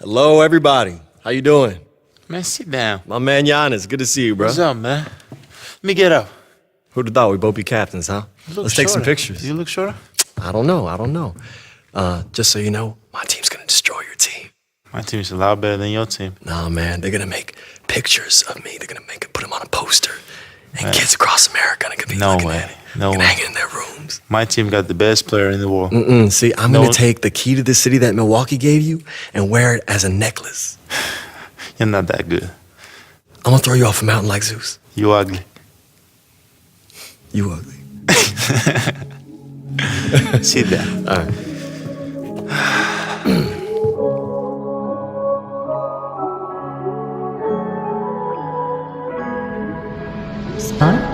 Hello, everybody. How you doing? Man, sit down. My man Giannis. Good to see you, bro. What's up, man? Let me get up. Who'd have thought we'd both be captains, huh? Let's take some pictures. You look shorter? I don't know. Just so you know, my team's gonna destroy your team. My team's a lot better than your team. Nah, man, they're gonna make pictures of me. They're gonna put them on a poster. And kids across America are gonna be looking at it. No way. Hang it in their rooms. My team got the best player in the world. See, I'm gonna take the key to the city that Milwaukee gave you and wear it as a necklace. You're not that good. I'm gonna throw you off a mountain like Zeus. You ugly. You ugly. Sit down. All right. Son?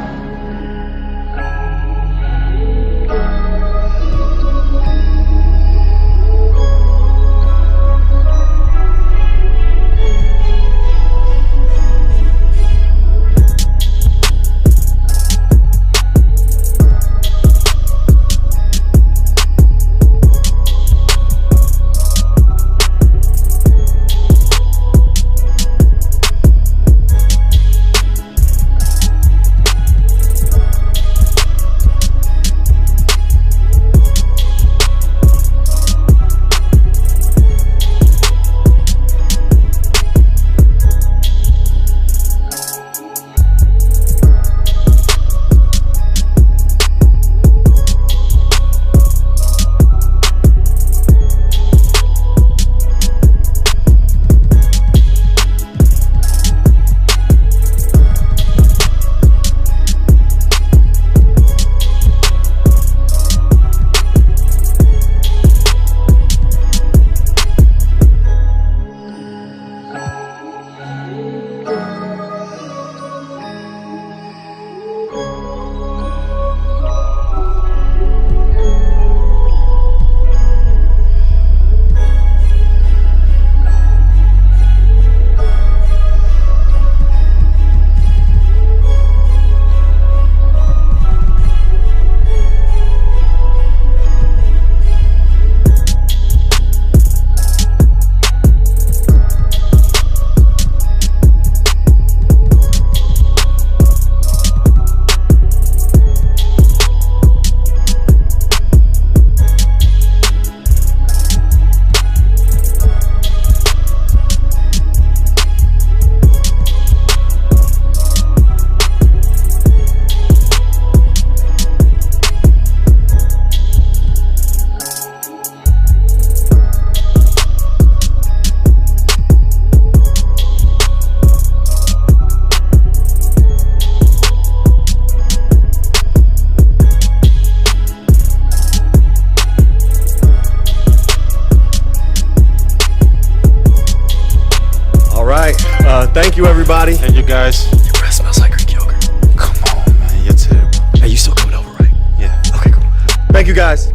Thank you, everybody. Thank you, guys. Your breath smells like Greek yogurt. Come on, man. You're terrible. Hey, you still coming over, right? Yeah. Okay, cool. Thank you, guys.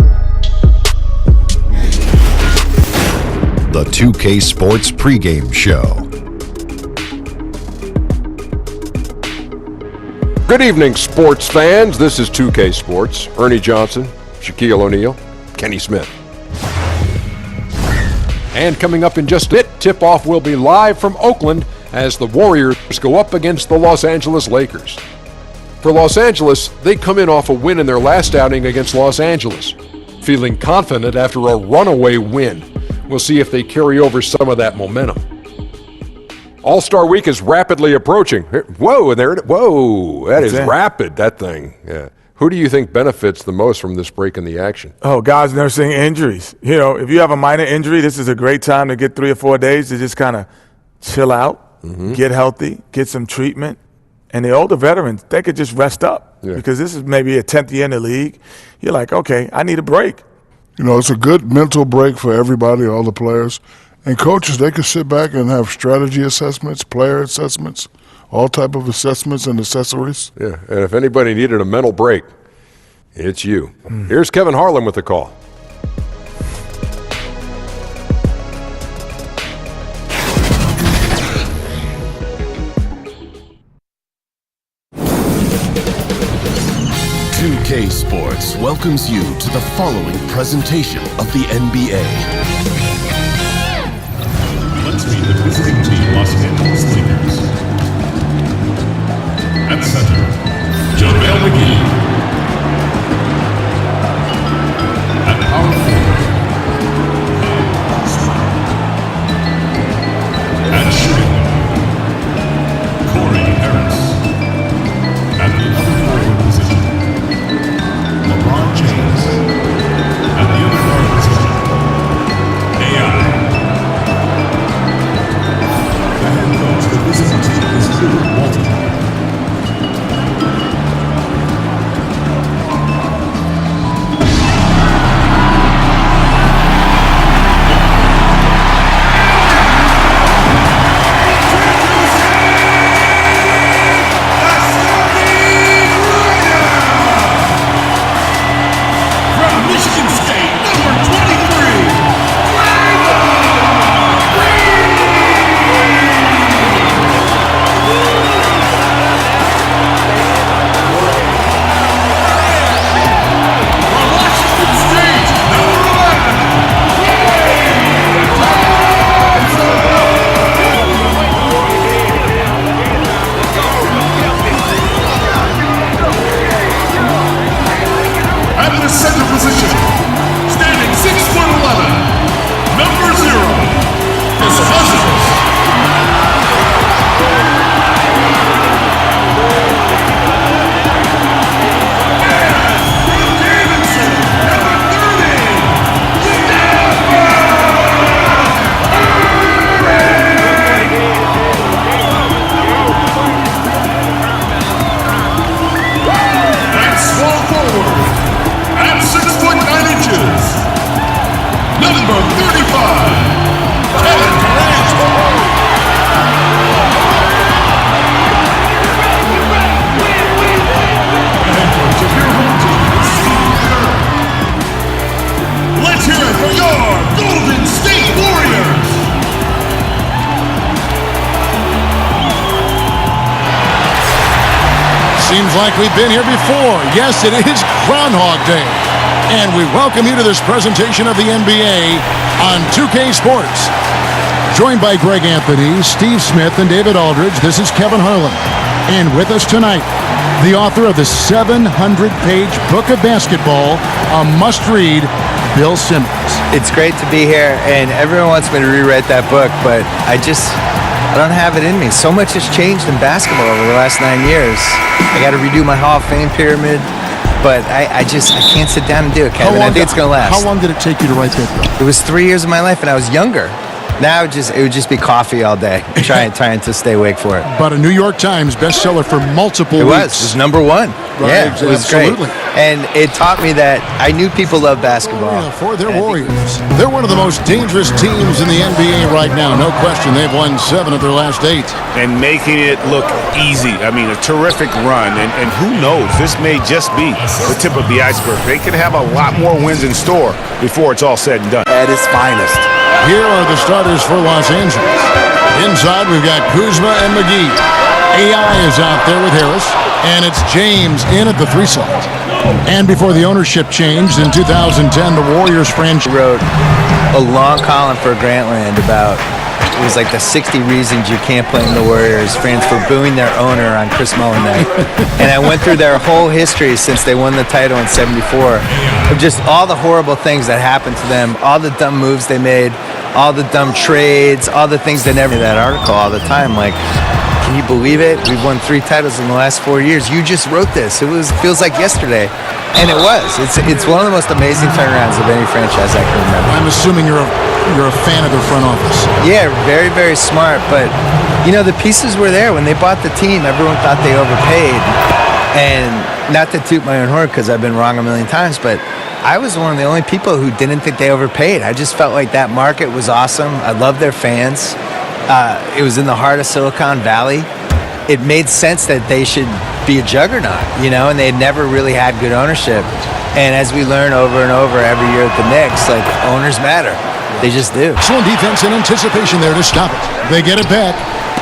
The 2K Sports pregame show. Good evening, sports fans. This is 2K Sports. Ernie Johnson, Shaquille O'Neal, Kenny Smith. And coming up in just a bit, tip-off will be live from Oakland as the Warriors go up against the Los Angeles Lakers. For Los Angeles, they come in off a win in their last outing against Los Angeles, feeling confident after a runaway win. We'll see if they carry over some of that momentum. All-Star Week is rapidly approaching. Whoa, whoa, that is rapid, that thing. Yeah. Who do you think benefits the most from this break in the action? Oh, guys nursing injuries. You know, if you have a minor injury, this is a great time to get 3 or 4 days to just kind of chill out, get healthy, get some treatment. And the older veterans, they could just rest up because this is maybe a 10th year in the league. You're like, okay, I need a break. You know, it's a good mental break for everybody, all the players. And coaches, they can sit back and have strategy assessments, player assessments, all type of assessments and accessories. Yeah, and if anybody needed a mental break, it's you. Here's Kevin Harlan with the call. K Sports welcomes you to the following presentation of the NBA. Seems like we've been here before. Yes, it is Groundhog Day. And we welcome you to this presentation of the NBA on 2K Sports. Joined by Greg Anthony, Steve Smith, and David Aldridge, this is Kevin Harlan. And with us tonight, the author of the 700-page book of basketball, a must-read, Bill Simmons. It's great to be here, and everyone wants me to rewrite that book, but I don't have it in me. So much has changed in basketball over the last 9 years. I got to redo my Hall of Fame pyramid, but I can't sit down and do it, Kevin. I think it's going to last. How long did it take you to write that book? It was 3 years of my life, and I was younger. Now it would just be coffee all day, trying to stay awake for it. But a New York Times bestseller for multiple weeks. It was number one. Right, yeah, it was absolutely. Great. And it taught me that I knew people love basketball. For their Warriors. They're one of the most dangerous teams in the NBA right now. No question. They've won 7 of their last 8. And making it look easy. I mean, a terrific run. And who knows? This may just be the tip of the iceberg. They could have a lot more wins in store before it's all said and done. At its finest. Here are the starters for Los Angeles. Inside, we've got Kuzma and McGee. AI is out there with Harris. And it's James in at the 3 slot. And before the ownership changed in 2010, the Warriors franchise wrote a long column for Grantland about, it was like the 60 reasons you can't blame the Warriors fans for booing their owner on Chris Mullin night. And I went through their whole history since they won the title in '74, of just all the horrible things that happened to them, all the dumb moves they made, all the dumb trades, all the things they never. That article all the time, like, can you believe it? We've won 3 titles in the last 4 years. You just wrote this. Feels like yesterday, and it was. It's one of the most amazing turnarounds of any franchise I can remember. I'm assuming you're a fan of their front office. Yeah, very, very smart. But the pieces were there when they bought the team. Everyone thought they overpaid, and not to toot my own horn because I've been wrong a million times, but I was one of the only people who didn't think they overpaid. I just felt like that market was awesome. I loved their fans. It was in the heart of Silicon Valley. It made sense that they should be a juggernaut, and they had never really had good ownership. And as we learn over and over every year at the Knicks, like, owners matter. They just do. Excellent defense and anticipation there to stop it. They get it back,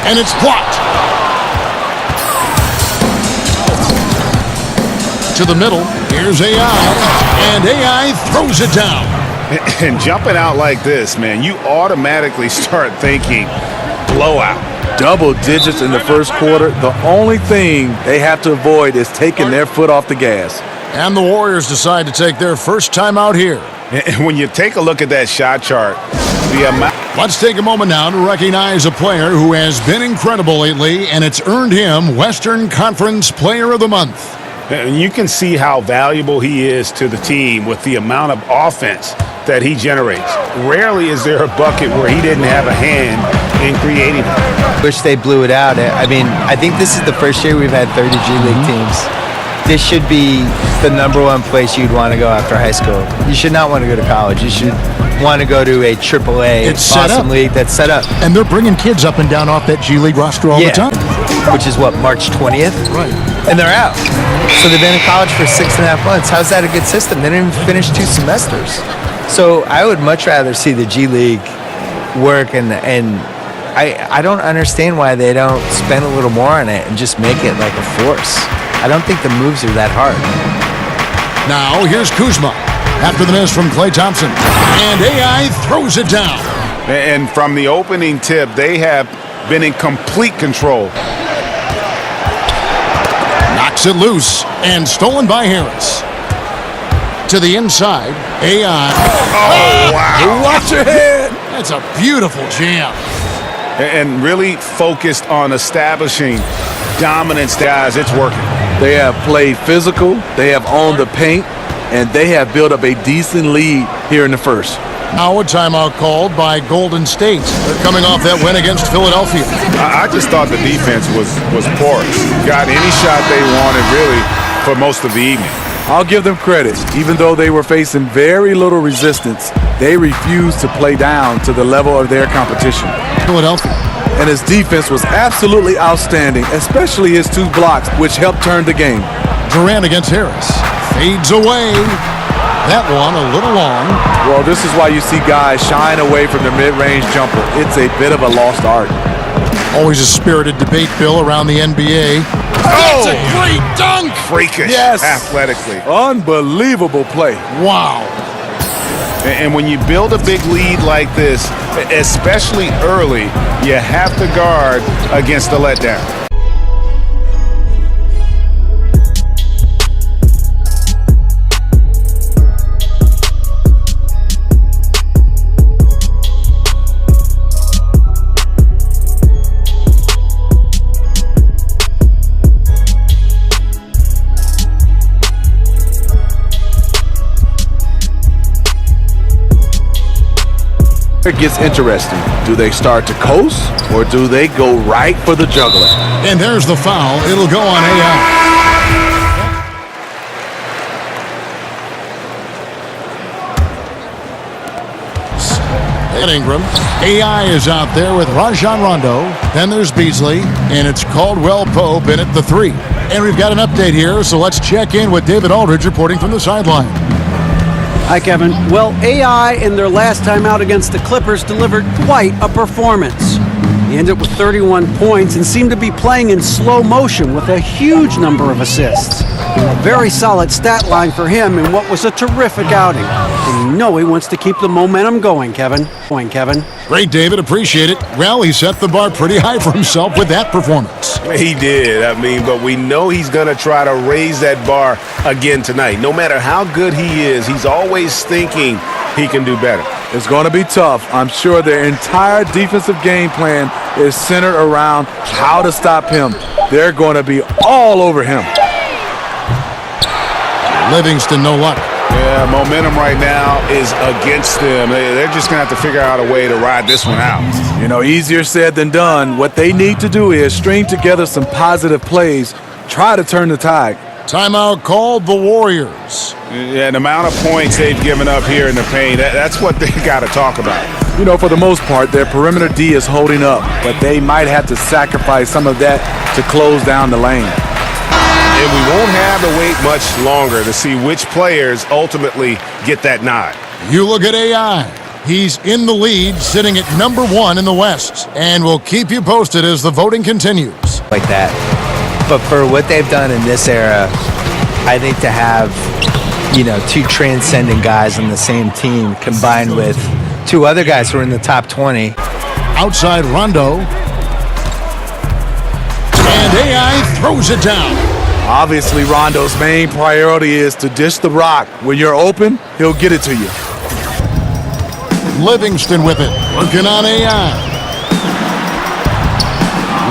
and it's blocked. To the middle, here's AI, and AI throws it down. And jumping out like this, man, you automatically start thinking blowout. Double digits in the first quarter. The only thing they have to avoid is taking their foot off the gas. And the Warriors decide to take their first time out here. And when you take a look at that shot chart, the amount. Let's take a moment now to recognize a player who has been incredible lately, and it's earned him Western Conference Player of the Month. And you can see how valuable he is to the team with the amount of offense that he generates. Rarely is there a bucket where he didn't have a hand in creating it. Wish they blew it out. I mean, I think this is the first year we've had 30 G League teams. This should be the #1 place you'd want to go after high school. You should not want to go to college. You should want to go to a AAA awesome league that's set up. And they're bringing kids up and down off that G League roster all the time. Which is what, March 20th? Right. And they're out. So they've been in college for 6.5 months. How's that a good system? They didn't even finish 2 semesters. So I would much rather see the G League work, and I don't understand why they don't spend a little more on it and just make it like a force. I don't think the moves are that hard. Now here's Kuzma after the miss from Klay Thompson, and AI throws it down. And from the opening tip, they have been in complete control. Knocks it loose and stolen by Harris. To the inside, AI. Oh, wow. Watch your head. That's a beautiful jam. And really focused on establishing dominance, guys. It's working. They have played physical, they have owned the paint, and they have built up a decent lead here in the first. Now a timeout called by Golden State. They're coming off that win against Philadelphia. I just thought the defense was porous. Got any shot they wanted, really, for most of the evening. I'll give them credit. Even though they were facing very little resistance, they refused to play down to the level of their competition. Philadelphia. And his defense was absolutely outstanding, especially his 2 blocks, which helped turn the game. Durant against Harris. Fades away. That one a little long. Well, this is why you see guys shying away from the mid-range jumper. It's a bit of a lost art. Always a spirited debate, Bill, around the NBA. That's a great dunk. Freakish, Yes. athletically. Unbelievable play. Wow. And when you build a big lead like this, especially early, you have to guard against the letdown. It gets interesting. Do they start to coast or do they go right for the juggler? And there's the foul. It'll go on AI. Ingram. AI is out there with Rajon Rondo. Then there's Beasley. And it's Caldwell Pope in at the 3. And we've got an update here, so let's check in with David Aldridge reporting from the sideline. Hi, Kevin. Well, AI in their last time out against the Clippers delivered quite a performance. He ended with 31 points and seemed to be playing in slow motion with a huge number of assists. A very solid stat line for him in what was a terrific outing. And you know he wants to keep the momentum going, Kevin. Great, David. Appreciate it. Well, he set the bar pretty high for himself with that performance. He did. But we know he's going to try to raise that bar again tonight. No matter how good he is, he's always thinking he can do better. It's going to be tough. I'm sure their entire defensive game plan is centered around how to stop him. They're going to be all over him. Livingston, no luck. Yeah, momentum right now is against them. They're just going to have to figure out a way to ride this one out. You know, easier said than done. What they need to do is string together some positive plays, try to turn the tide. Timeout called the Warriors. Yeah, the amount of points they've given up here in the paint, that's what they got to talk about. You know, for the most part, their perimeter D is holding up, but they might have to sacrifice some of that to close down the lane. And we won't have to wait much longer to see which players ultimately get that nod. You look at AI. He's in the lead, sitting at number 1 in the West. And we'll keep you posted as the voting continues. Like that. But for what they've done in this era, I think to have, two transcendent guys on the same team combined with 2 other guys who are in the top 20. Outside Rondo. And AI throws it down. Obviously, Rondo's main priority is to dish the rock. When you're open, he'll get it to you. Livingston with it, working on AI.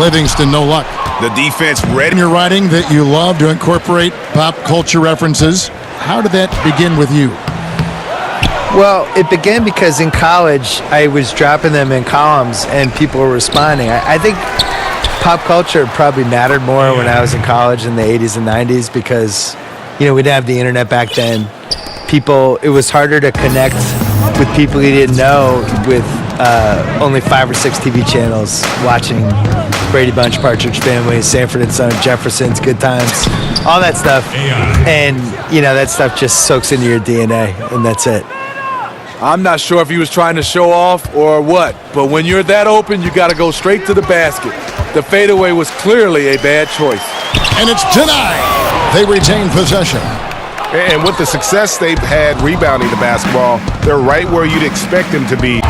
Livingston, no luck. The defense ready. You're writing that you love to incorporate pop culture references. How did that begin with you? Well, it began because in college, I was dropping them in columns and people were responding. I think pop culture probably mattered more when I was in college in the 80s and 90s because, we didn't have the internet back then. It was harder to connect with people you didn't know with only 5 or 6 TV channels watching Brady Bunch, Partridge Family, Sanford and Son, Jefferson's, Good Times, all that stuff. And, that stuff just soaks into your DNA, and that's it. I'm not sure if he was trying to show off or what, but when you're that open, you got to go straight to the basket. The fadeaway was clearly a bad choice. And it's denied. They retain possession. And with the success they've had rebounding the basketball, they're right where you'd expect them to be.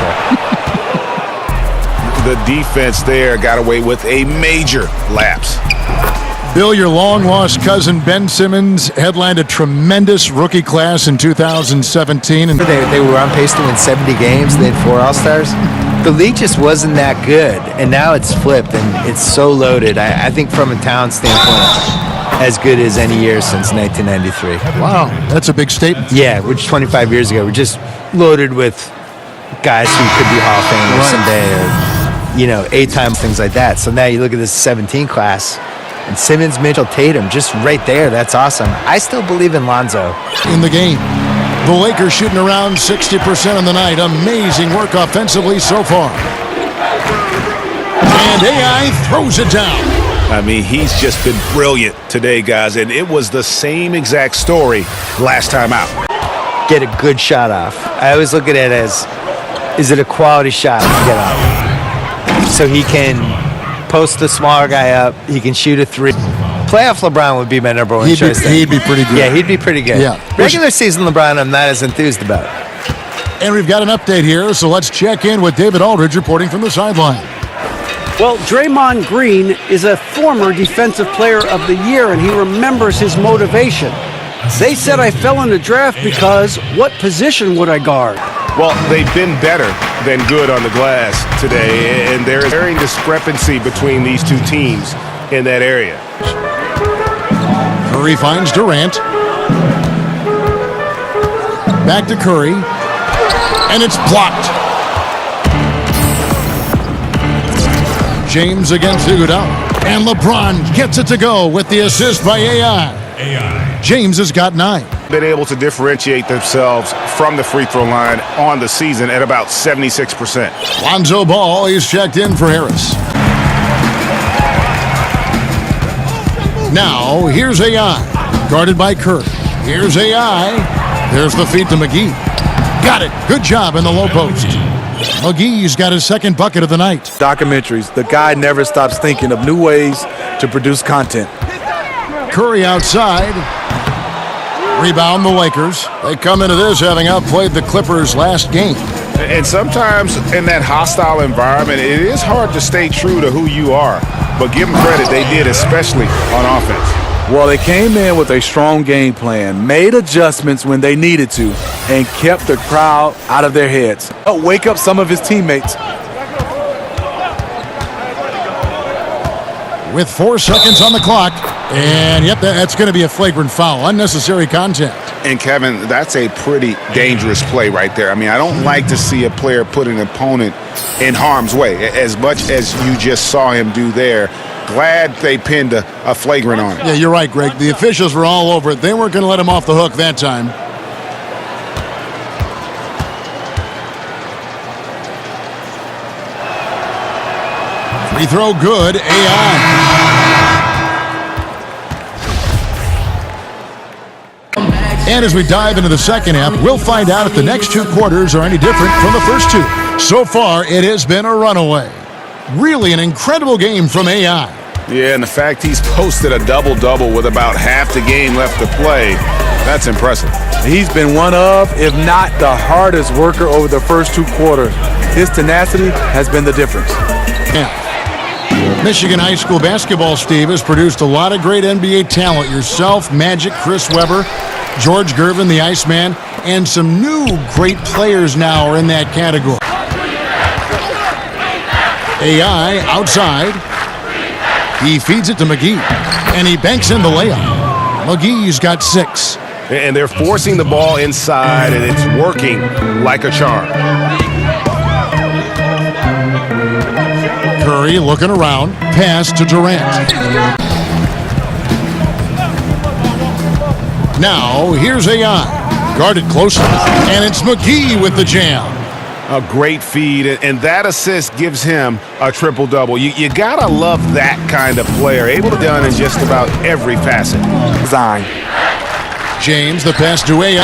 The defense there got away with a major lapse. Bill, your long-lost cousin Ben Simmons headlined a tremendous rookie class in 2017. And they were on pace to win 70 games. They had 4 All-Stars. The league just wasn't that good, and now it's flipped, and it's so loaded. I think from a talent standpoint, as good as any year since 1993. Wow, that's a big statement. Yeah, which 25 years ago, we're just loaded with guys who could be Hall of Famers someday, or 8 times, things like that. So now you look at this 17 class, and Simmons, Mitchell, Tatum, just right there. That's awesome. I still believe in Lonzo. In the game, the Lakers shooting around 60% on the night. Amazing work offensively so far. And AI throws it down. He's just been brilliant today, guys, and it was the same exact story last time out. Get a good shot off. I always look at it as, is it a quality shot to get off? So he can post the smaller guy up, he can shoot a 3. Playoff LeBron would be my number one choice. He'd be pretty good. Yeah, he'd be pretty good. Yeah. Regular season LeBron, I'm not as enthused about. And we've got an update here, so let's check in with David Aldridge reporting from the sideline. Well, Draymond Green is a former Defensive Player of the Year, and he remembers his motivation. They said I fell in the draft because what position would I guard? Well, they've been better than good on the glass today, and there is a very discrepancy between these two teams in that area. Curry finds Durant. Back to Curry. And it's blocked. James against Iguodala. And LeBron gets it to go with the assist by AI. James has got 9. Been able to differentiate themselves from the free throw line on the season at about 76%. Lonzo Ball is checked in for Harris. Now, here's AI. Guarded by Curry. Here's AI. There's the feed to McGee. Got it. Good job in the low post. McGee's got his second bucket of the night. Documentaries. The guy never stops thinking of new ways to produce content. Curry outside. Rebound the Lakers. They come into this having outplayed the Clippers last game. And sometimes in that hostile environment, it is hard to stay true to who you are. But give them credit, they did, especially on offense. Well, they came in with a strong game plan, made adjustments when they needed to, and kept the crowd out of their heads. Wake up some of his teammates. With 4 seconds on the clock. And, yep, that's going to be a flagrant foul. Unnecessary contact. And, Kevin, that's a pretty dangerous play right there. I mean, I don't like to see a player put an opponent in harm's way, as much as you just saw him do there. Glad they pinned a flagrant on it. Yeah, you're right, Greg. The officials were all over it. They weren't going to let him off the hook that time. Free throw good. AI. And as we dive into the second half, we'll find out if the next 2 quarters are any different from the first 2. So far, it has been a runaway. Really an incredible game from AI. Yeah, and the fact he's posted a double-double with about half the game left to play, that's impressive. He's been one of, if not the hardest worker over the first 2 quarters. His tenacity has been the difference. Yeah. Michigan High School basketball, Steve, has produced a lot of great NBA talent. Yourself, Magic, Chris Webber, George Gervin, the Iceman, and some new great players now are in that category. AI outside. He feeds it to McGee, and he banks in the layup. McGee's got 6. And they're forcing the ball inside, and it's working like a charm. Curry looking around. Pass to Durant. Now, here's AI. Guarded closely, and it's McGee with the jam. A great feed, and that assist gives him a triple-double. You gotta love that kind of player, able to done in just about every facet. Design. James, the pass to AI.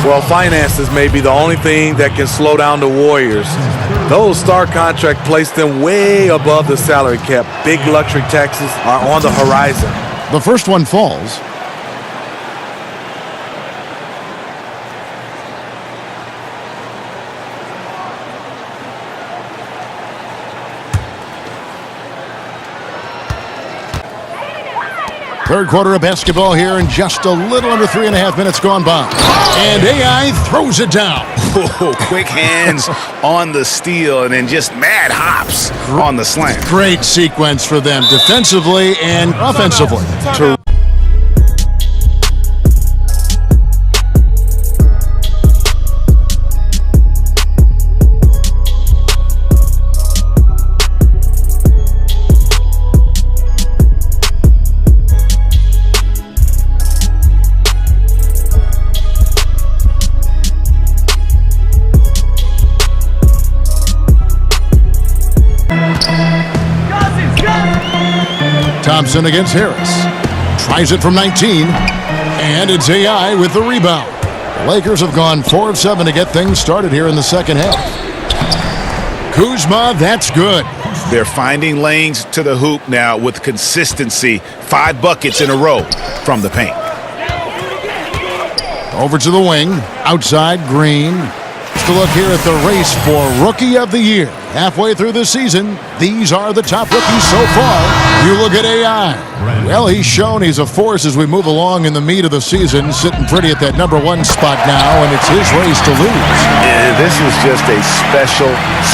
Well, finances may be the only thing that can slow down the Warriors. Those star contracts place them way above the salary cap. Big luxury taxes are on the horizon. The first one falls. Third quarter of basketball here, and just a little under 3.5 minutes gone by. And AI throws it down. Oh, quick hands on the steal, and then just mad hops on the slam. Great sequence for them, defensively and offensively. Thompson against Harris. Tries it from 19. And it's AI with the rebound. The Lakers have gone 4 of 7 to get things started here in the second half. Kuzma, that's good. They're finding lanes to the hoop now with consistency. 5 buckets in a row from the paint. Over to the wing. Outside, Green. To look here at the race for Rookie of the Year. Halfway through the season, these are the top rookies so far. You look at AI. Well, he's shown he's a force as we move along in the meat of the season, sitting pretty at that #1 spot now, and it's his race to lose. And this is just a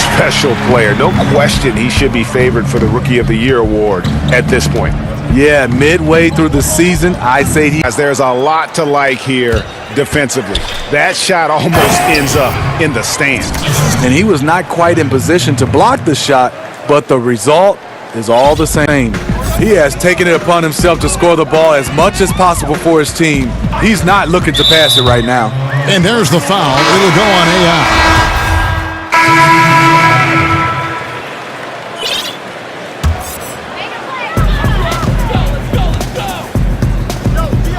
special player. No question he should be favored for the Rookie of the Year award at this point. Yeah, midway through the season, I say There's a lot to like here defensively. That shot almost ends up in the stands. and he was not quite in position to block the shot, but the result is all the same. He has taken it upon himself to score the ball as much as possible for his team. He's not looking to pass it right now. And there's the foul. It'll go on AI.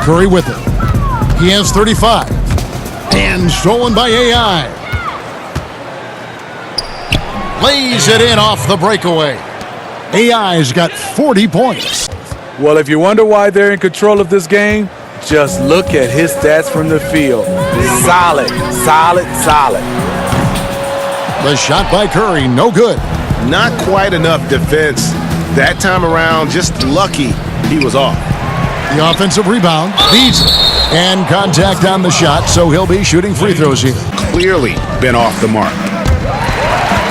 Curry with it. He has 35. And stolen by AI. Lays it in off the breakaway. AI's got 40 points. Well, if you wonder why they're in control of this game, just look at his stats from the field. Solid. The shot by Curry, no good. Not quite enough defense. That time around, just lucky he was off. The offensive rebound, beats it, and contact on the shot, so he'll be shooting free throws here. Clearly been off the mark.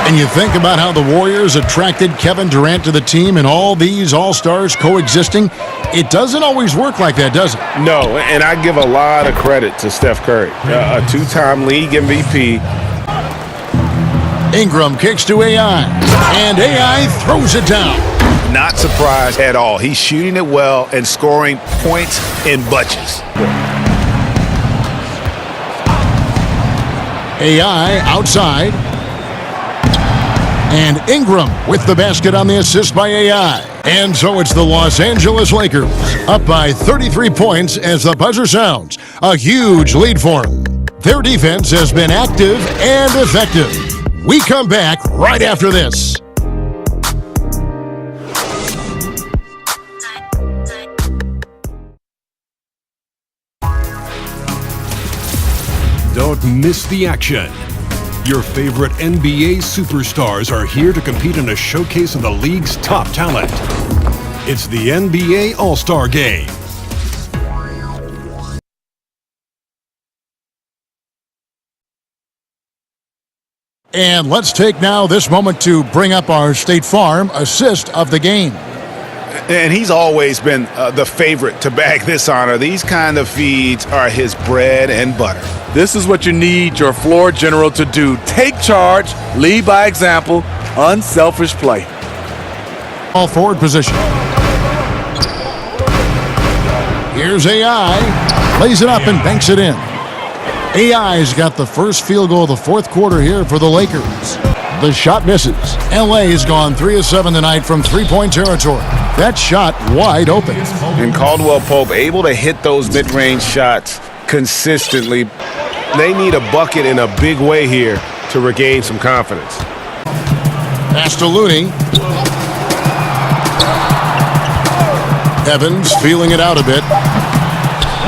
And you think about how the Warriors attracted Kevin Durant to the team and all these all-stars coexisting. It doesn't always work like that, does it? No, and I give a lot of credit to Steph Curry, a 2-time league MVP. Ingram kicks to AI, and AI throws it down. Not surprised at all. He's shooting it well and scoring points in bunches. AI outside. And Ingram with the basket on the assist by AI. And so it's the Los Angeles Lakers up by 33 points as the buzzer sounds. A huge lead for them. Their defense has been active and effective. We come back right after this. Don't miss the action. Your favorite NBA superstars are here to compete in a showcase of the league's top talent. It's the NBA All-Star Game. And let's take now this moment to bring up our State Farm assist of the game. And he's always been the favorite to bag this honor. These kind of feeds are his bread and butter. This is what you need your floor general to do. Take charge, lead by example, unselfish play. All forward position. Here's AI. Lays it up and banks it in. AI's got the first field goal of the fourth quarter here for the Lakers. The shot misses. LA's gone 3 of 7 tonight from three-point territory. That shot wide open. And Caldwell Pope able to hit those mid-range shots consistently. They need a bucket in a big way here to regain some confidence. Pass to Looney. Evans feeling it out a bit.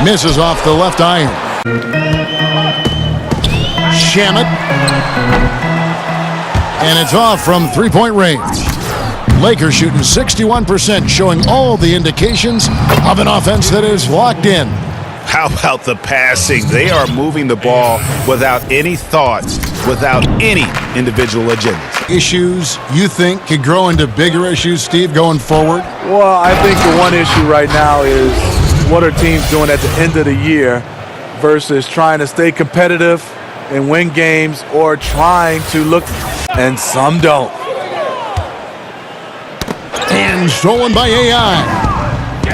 Misses off the left iron. Shamet. And it's off from three-point range. Lakers shooting 61%, showing all the indications of an offense that is locked in. How about the passing? They are moving the ball without any thought, without any individual agendas. Issues you think could grow into bigger issues, Steve, going forward? Well, I think the one issue right now is what are teams doing at the end of the year versus trying to stay competitive and win games or trying to look, and some don't. And stolen by AI.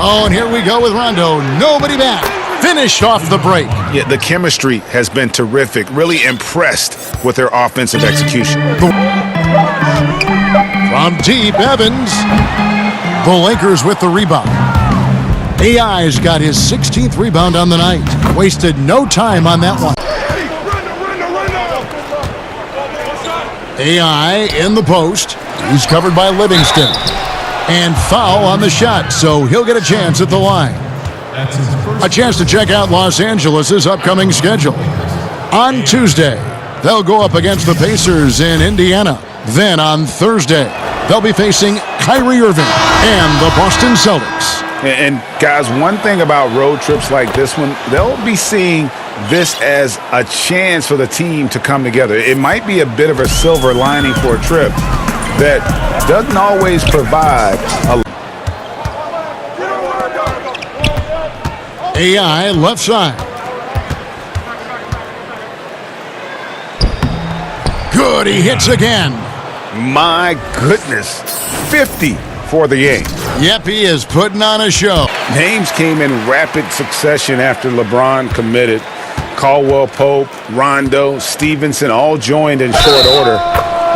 Oh, and here we go with Rondo. Nobody back. Finished off the break. Yeah, the chemistry has been terrific. Really impressed with their offensive execution. From deep, Evans. The Lakers with the rebound. AI's got his 16th rebound on the night. Wasted no time on that one. AI in the post. He's covered by Livingston. And foul on the shot, so he'll get a chance at the line. A chance to check out Los Angeles' upcoming schedule. On Tuesday, they'll go up against the Pacers in Indiana. Then on Thursday, they'll be facing Kyrie Irving and the Boston Celtics. And guys, one thing about road trips like this one, they'll be seeing this as a chance for the team to come together. It might be a bit of a silver lining for a trip that doesn't always provide a... AI left side. Good, he hits again. My goodness, 50 for the game. Yep, he is putting on a show. Names came in rapid succession after LeBron committed. Caldwell Pope, Rondo, Stevenson all joined in short order.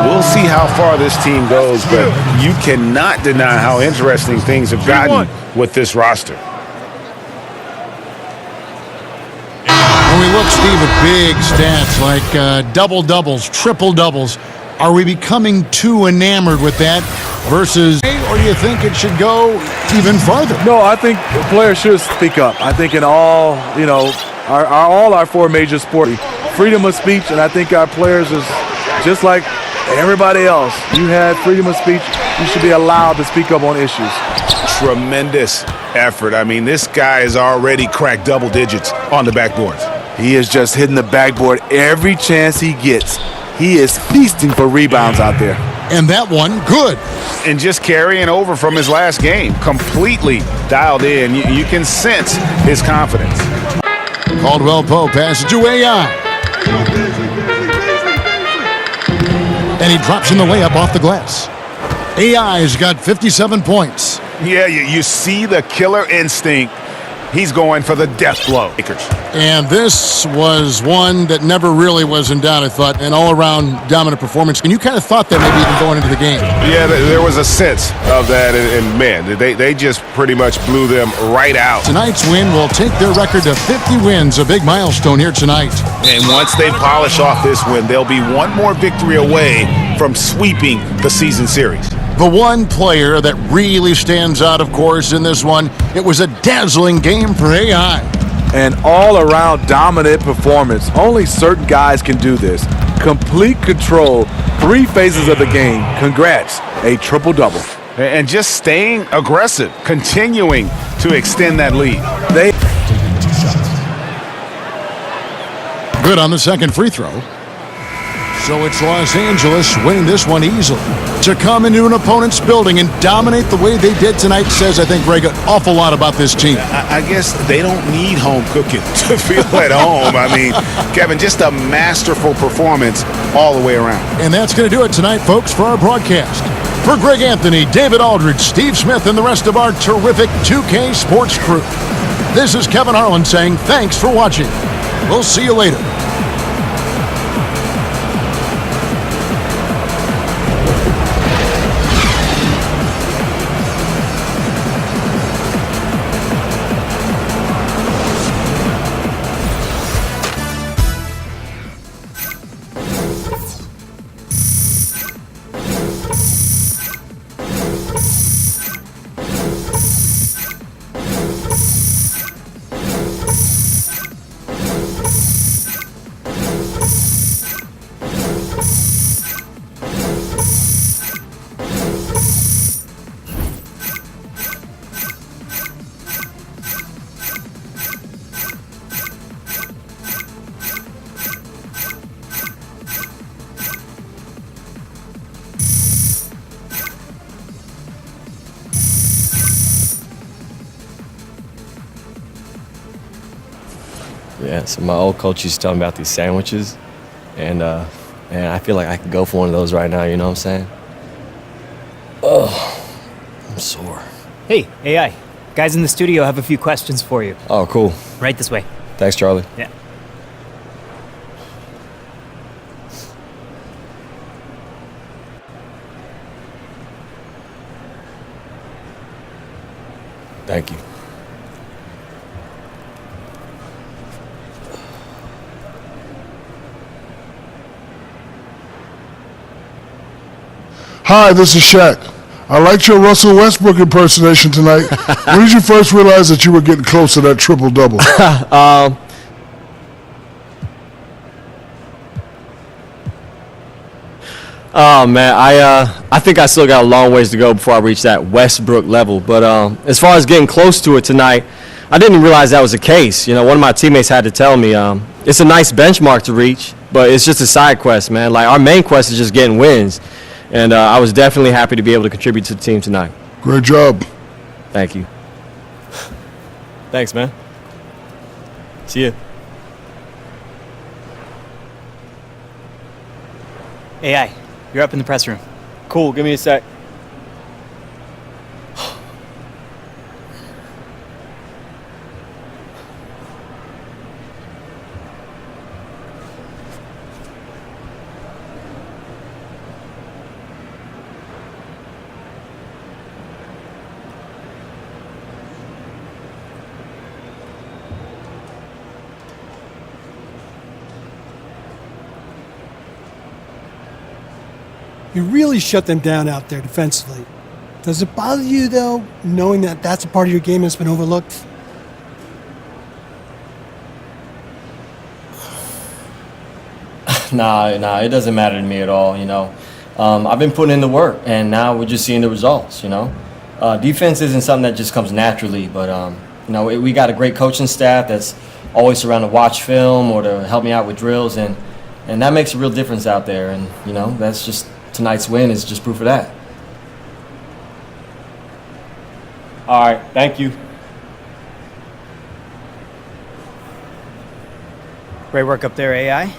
We'll see how far this team goes, but you cannot deny how interesting things have gotten with this roster. When we look, Steve, at big stats like double-doubles, triple-doubles, are we becoming too enamored with that versus, or do you think it should go even farther? No, I think players should speak up. I think in all, all our four major sports, freedom of speech, and I think our players is just like everybody else. You had freedom of speech. You should be allowed to speak up on issues. Tremendous effort. I mean, this guy has already cracked double digits on the backboards. He is just hitting the backboard every chance he gets. He is feasting for rebounds out there. And that one, good. And just carrying over from his last game, completely dialed in. You can sense his confidence. Caldwell Pope passes to AI. And he drops in the layup off the glass. AI's got 57 points. Yeah, you see the killer instinct. He's going for the death blow. And this was one that never really was in doubt, I thought, an all-around dominant performance. And you kind of thought that maybe even going into the game. Yeah, there was a sense of that, and man, they just pretty much blew them right out. Tonight's win will take their record to 50 wins, a big milestone here tonight. And once they polish off this win, they'll be one more victory away from sweeping the season series. The one player that really stands out, of course, in this one, it was a dazzling game for AI. An all-around dominant performance. Only certain guys can do this. Complete control, 3 phases of the game. Congrats, a triple-double. And just staying aggressive, continuing to extend that lead. Good on the second free throw. So it's Los Angeles winning this one easily. To come into an opponent's building and dominate the way they did tonight says, I think, Greg, an awful lot about this team. I guess they don't need home cooking to feel at home. I mean, Kevin, just a masterful performance all the way around. And that's going to do it tonight, folks, for our broadcast. For Greg Anthony, David Aldridge, Steve Smith, and the rest of our terrific 2K Sports crew, this is Kevin Harlan saying thanks for watching. We'll see you later. Yeah, so my old coach used to tell me about these sandwiches, and I feel like I could go for one of those right now, you know what I'm saying? Oh, I'm sore. Hey, AI. Guys in the studio have a few questions for you. Oh, cool. Right this way. Thanks, Charlie. Yeah. Thank you. Hi, this is Shaq. I liked your Russell Westbrook impersonation tonight. When did you first realize that you were getting close to that triple-double? Oh man, I think I still got a long ways to go before I reach that Westbrook level. But as far as getting close to it tonight, I didn't realize that was the case. You know, one of my teammates had to tell me it's a nice benchmark to reach, but it's just a side quest, man. Like, our main quest is just getting wins, and I was definitely happy to be able to contribute to the team tonight. Great job. Thank you. Thanks, man. See you. AI, you're up in the press room. Cool, give me a sec. You really shut them down out there defensively. Does it bother you, though, knowing that that's a part of your game that's been overlooked? Nah, it doesn't matter to me at all, you know. I've been putting in the work, and now we're just seeing the results, you know. Defense isn't something that just comes naturally, but, you know, we got a great coaching staff that's always around to watch film or to help me out with drills, and that makes a real difference out there, and, you know, that's just tonight's win is just proof of that. All right, thank you. Great work up there, AI.